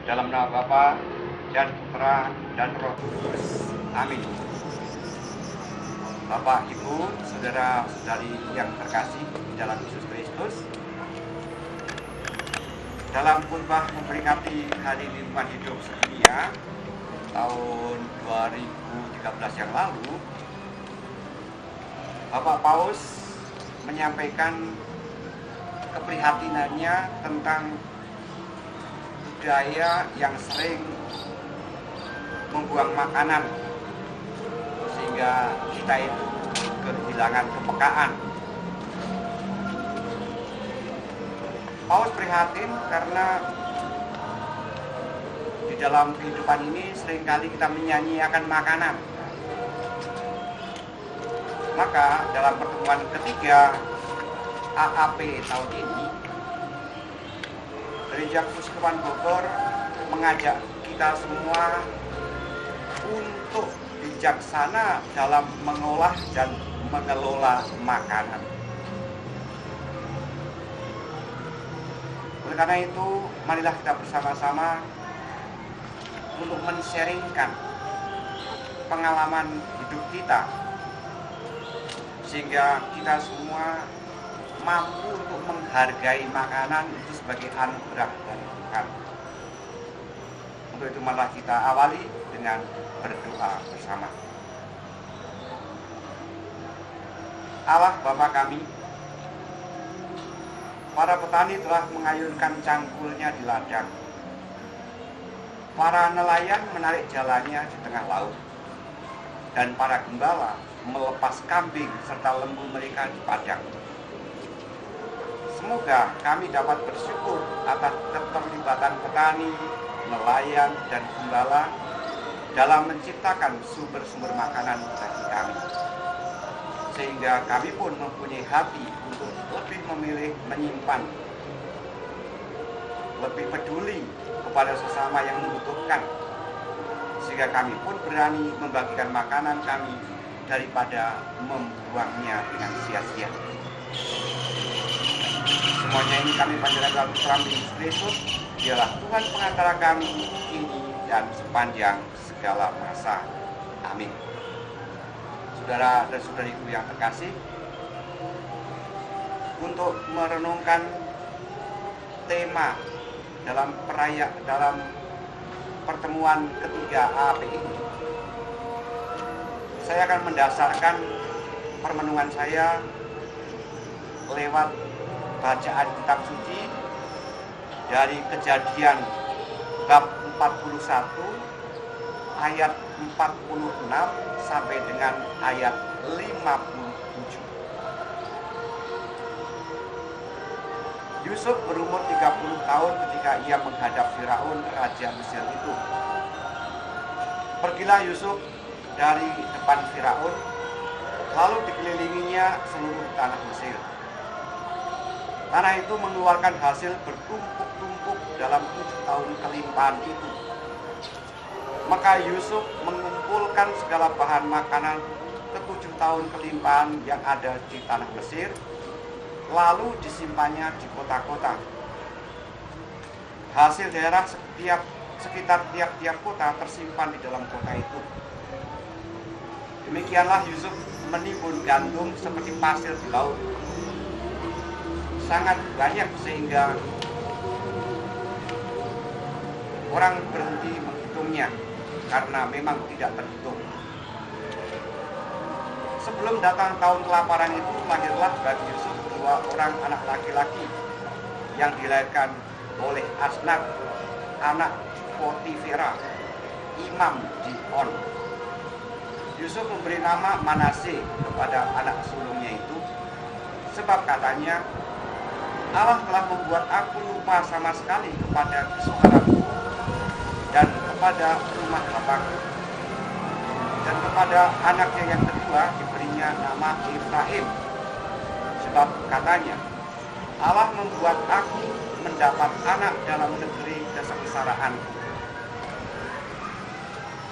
Dalam nama Bapa dan Putra dan Roh Kudus. Amin. Bapak, Ibu, saudara-saudari yang terkasih di dalam Yesus Kristus, dalam khotbah memperingati Hari Lingkungan Hidup Sedunia tahun 2013 yang lalu, Bapak Paus menyampaikan keprihatinannya tentang budaya yang sering membuang makanan sehingga kita itu kehilangan kepekaan. Paus prihatin karena di dalam kehidupan ini seringkali kita menyanyiakan makanan. Maka dalam pertemuan ketiga AAP tahun ini, Gereja Keuskupan Bogor mengajak kita semua untuk bijaksana dalam mengolah dan mengelola makanan. Oleh karena itu, marilah kita bersama-sama untuk men-sharingkan pengalaman hidup kita, sehingga kita semua mampu untuk menghargai makanan itu sebagai anugerah dari Tuhan. Untuk itu marilah kita awali dengan berdoa bersama. Allah Bapa kami, para petani telah mengayunkan cangkulnya di ladang. Para nelayan menarik jalannya di tengah laut. Dan para gembala melepas kambing serta lembu mereka di padang. Semoga kami dapat bersyukur atas keterlibatan petani, nelayan, dan gembala dalam menciptakan sumber-sumber makanan bagi kami. Sehingga kami pun mempunyai hati untuk lebih memilih menyimpan, lebih peduli kepada sesama yang membutuhkan, sehingga kami pun berani membagikan makanan kami daripada membuangnya dengan sia-sia. Semuanya ini kami panjatkan dalam Putra Yesus Kristus, dialah Tuhan pengantara kami ini dan sepanjang segala masa. Amin. Saudara dan saudariku yang terkasih, untuk merenungkan tema dalam pertemuan ketiga AAP ini, saya akan mendasarkan permenungan saya lewat bacaan kitab suci dari Kejadian bab 41 ayat 46 sampai dengan ayat 57. Yusuf berumur 30 tahun ketika ia menghadap Firaun, raja Mesir itu. Pergilah Yusuf dari depan Firaun, lalu dikelilinginya seluruh tanah Mesir. Tanah itu mengeluarkan hasil bertumpuk-tumpuk dalam 7 tahun kelimpahan itu. Maka Yusuf mengumpulkan segala bahan makanan ke 7 tahun kelimpahan yang ada di tanah Mesir, lalu disimpannya di kota-kota. Hasil daerah sekitar tiap-tiap kota tersimpan di dalam kota itu. Demikianlah Yusuf menimbun gandum seperti pasir di laut. Sangat banyak sehingga orang berhenti menghitungnya karena memang tidak terhitung. Sebelum datang tahun kelaparan itu, lahirlah bagi Yusuf 2 orang anak laki-laki yang dilahirkan oleh Asnat, anak Potifera, imam di On. Yusuf memberi nama Manase kepada anak sulungnya itu, sebab katanya, Allah telah membuat aku lupa sama sekali kepada kesukaranku dan kepada rumah bapakku. Dan kepada anaknya yang kedua diberinya nama Efraim, sebab katanya, Allah membuat aku mendapat anak dalam negeri kesengsaraanku.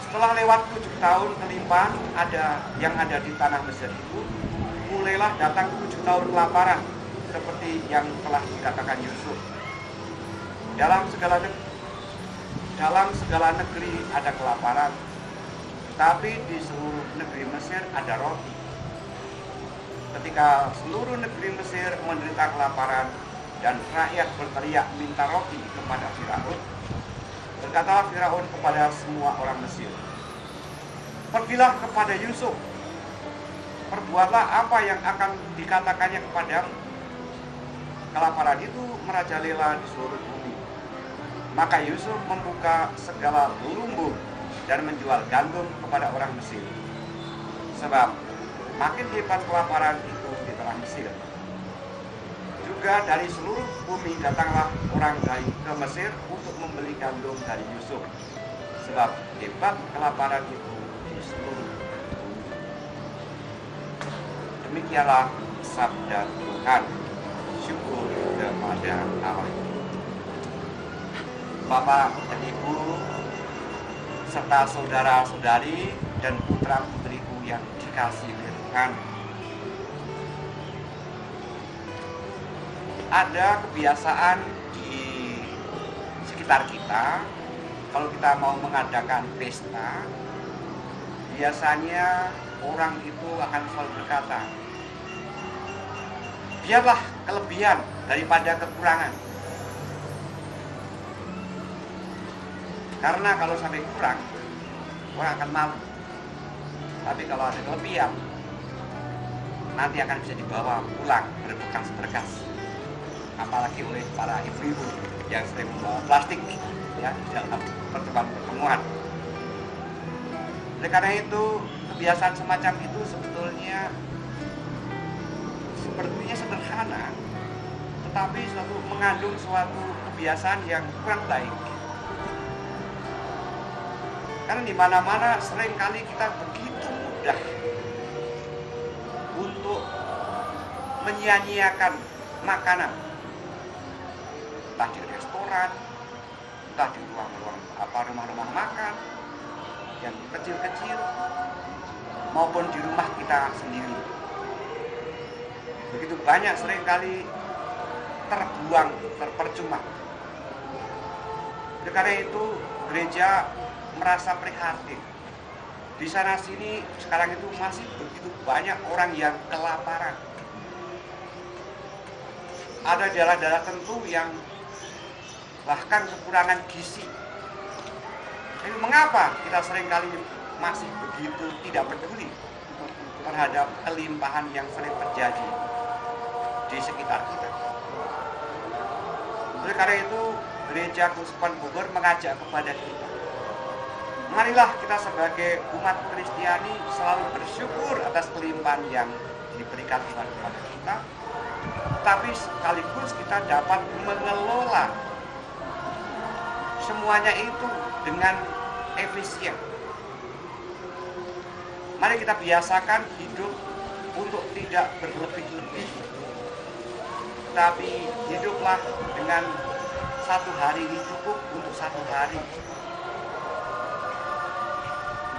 Setelah lewat 7 tahun kelimpahan yang ada di tanah Mesir itu, mulailah datang 7 tahun kelaparan, seperti yang telah dikatakan Yusuf. Dalam segala dalam segala negeri ada kelaparan, tapi di seluruh negeri Mesir ada roti. Ketika seluruh negeri Mesir menderita kelaparan dan rakyat berteriak minta roti kepada Firaun, berkatalah Firaun kepada semua orang Mesir, "Pergilah kepada Yusuf, perbuatlah apa yang akan dikatakannya kepadamu." Kelaparan itu merajalela di seluruh bumi. Maka Yusuf membuka segala lumbung dan menjual gandum kepada orang Mesir. Sebab makin hebat kelaparan itu di tanah Mesir. Juga dari seluruh bumi datanglah orang ke Mesir untuk membeli gandum dari Yusuf. Sebab hebat kelaparan itu di seluruh bumi. Demikianlah sabda Tuhan. Syukur kepada Allah. Bapak dan Ibu serta saudara-saudari dan putra-putriku yang dikasihi Tuhan, ada kebiasaan di sekitar kita, kalau kita mau mengadakan pesta, biasanya orang itu akan selalu berkata, biarlah kelebihan daripada kekurangan. Karena kalau sampai kurang, orang akan malu. Tapi kalau ada kelebihan, nanti akan bisa dibawa pulang berbekas-berkas. Apalagi oleh para ibu-ibu yang sering membawa plastik ya dalam pertemuan. Oleh karena itu, kebiasaan semacam itu sebetulnya sepertinya sederhana, tetapi mengandung suatu kebiasaan yang kurang baik. Karena di mana-mana seringkali kita begitu mudah untuk menyia-nyiakan makanan, entah di restoran, entah di rumah-rumah makan yang kecil-kecil, maupun di rumah kita sendiri. Begitu banyak seringkali terbuang, terpercuma. Karena itu gereja merasa prihatin. Di sana sini sekarang itu masih begitu banyak orang yang kelaparan. Ada daerah-daerah tertentu yang bahkan kekurangan gizi. Jadi mengapa kita seringkali masih begitu tidak peduli terhadap kelimpahan yang sering terjadi di sekitar kita? Oleh karena itu, Gereja Keuskupan Bogor mengajak kepada kita, marilah kita sebagai umat Kristiani selalu bersyukur atas kelimpahan yang diberikan Tuhan kepada kita, tapi sekaligus kita dapat mengelola semuanya itu dengan efisien. Mari kita biasakan hidup untuk tidak berlebih-lebih, tapi hiduplah dengan satu hari ini cukup untuk satu hari.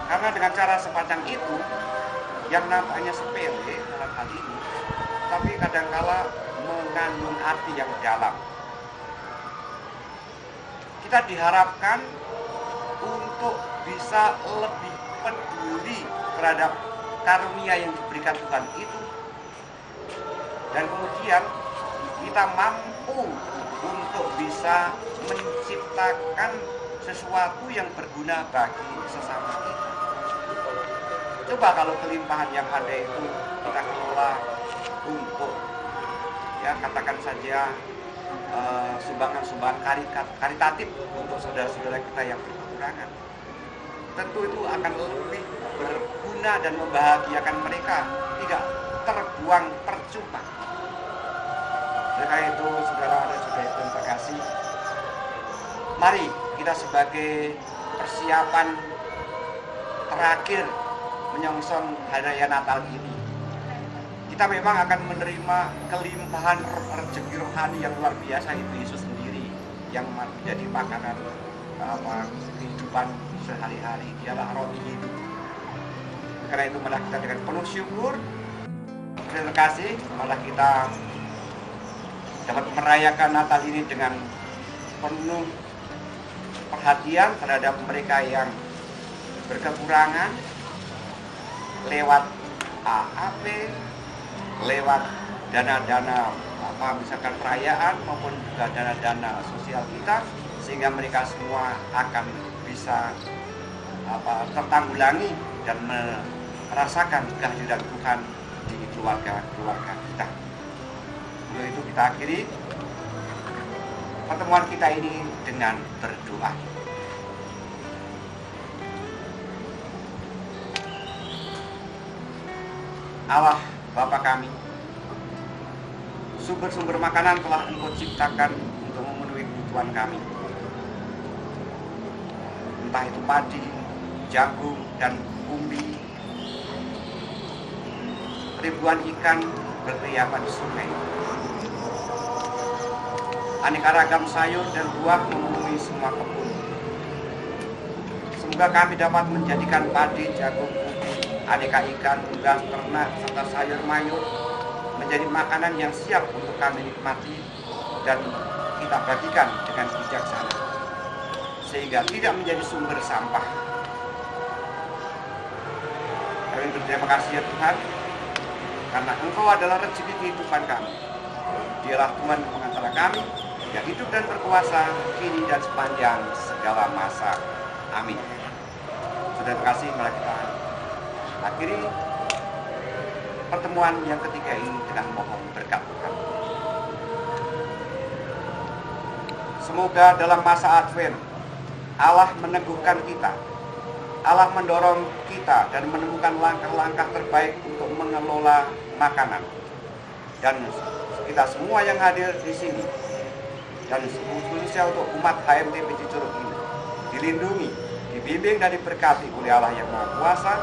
Karena dengan cara semacam itu, yang nampaknya sepele dalam hal ini, tapi kadangkala mengandung arti yang dalam. Kita diharapkan untuk bisa lebih peduli terhadap karunia yang diberikan Tuhan itu, dan kemudian kita mampu untuk bisa menciptakan sesuatu yang berguna bagi sesama kita. Coba kalau kelimpahan yang ada itu kita kelola untuk, ya katakan saja, sumbangan-sumbangan karitatif untuk saudara-saudara kita yang berkekurangan. Tentu itu akan lebih berguna dan membahagiakan mereka, tidak terbuang percuma. Oleh karena itu, saudara dan saudara yang terkasih, mari kita sebagai persiapan terakhir menyongsong hari raya Natal ini, kita memang akan menerima kelimpahan rezeki rohani yang luar biasa itu Yesus sendiri yang menjadi makanan kehidupan sehari-hari. Dialah roti hidup. Karena itu malah kita dengan penuh syukur, terima kasih, malah kita dapat merayakan Natal ini dengan penuh perhatian terhadap mereka yang berkekurangan lewat AAP, lewat dana-dana misalkan perayaan maupun juga dana-dana sosial kita, sehingga mereka semua akan bisa tertanggulangi dan merasakan kehadiran Tuhan di keluarga-keluarga kita. Untuk itu kita akhiri pertemuan kita ini dengan berdoa. Allah Bapa kami, sumber-sumber makanan telah Engkau ciptakan untuk memenuhi kebutuhan kami. Entah itu padi, jagung, dan umbi. Ribuan ikan berkeliaran di sungai. Aneka ragam sayur dan buah memenuhi semua kebun. Semoga kami dapat menjadikan padi, jagung, umbi, aneka ikan, unggas, ternak, serta sayur mayur menjadi makanan yang siap untuk kami nikmati dan kita bagikan dengan bijaksana, sehingga tidak menjadi sumber sampah. Kami berterima kasih ya Tuhan, karena Engkau adalah rezeki kehidupan kami. Dialah Tuhan pengantara kami yang hidup dan berkuasa kini dan sepanjang segala masa. Amin. Saudara kasih, mari kita akhiri pertemuan yang ketiga ini dengan mohon berkat Tuhan. Semoga dalam masa Advent Allah meneguhkan kita, Allah mendorong kita dan menemukan langkah-langkah terbaik untuk mengelola makanan. Dan kita semua yang hadir di sini, dan khususnya untuk umat HMTP Cicurug ini, dilindungi, dibimbing dan diberkati oleh Allah yang Maha Kuasa,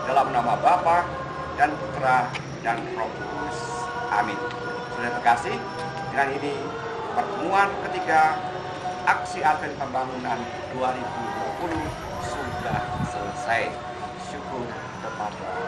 dalam nama Bapa dan Putra dan Roh Kudus. Amin. Sudah terkasih, dengan ini pertemuan ketiga Aksi Advent Pembangunan 2020 sudah selesai. Syukur kepada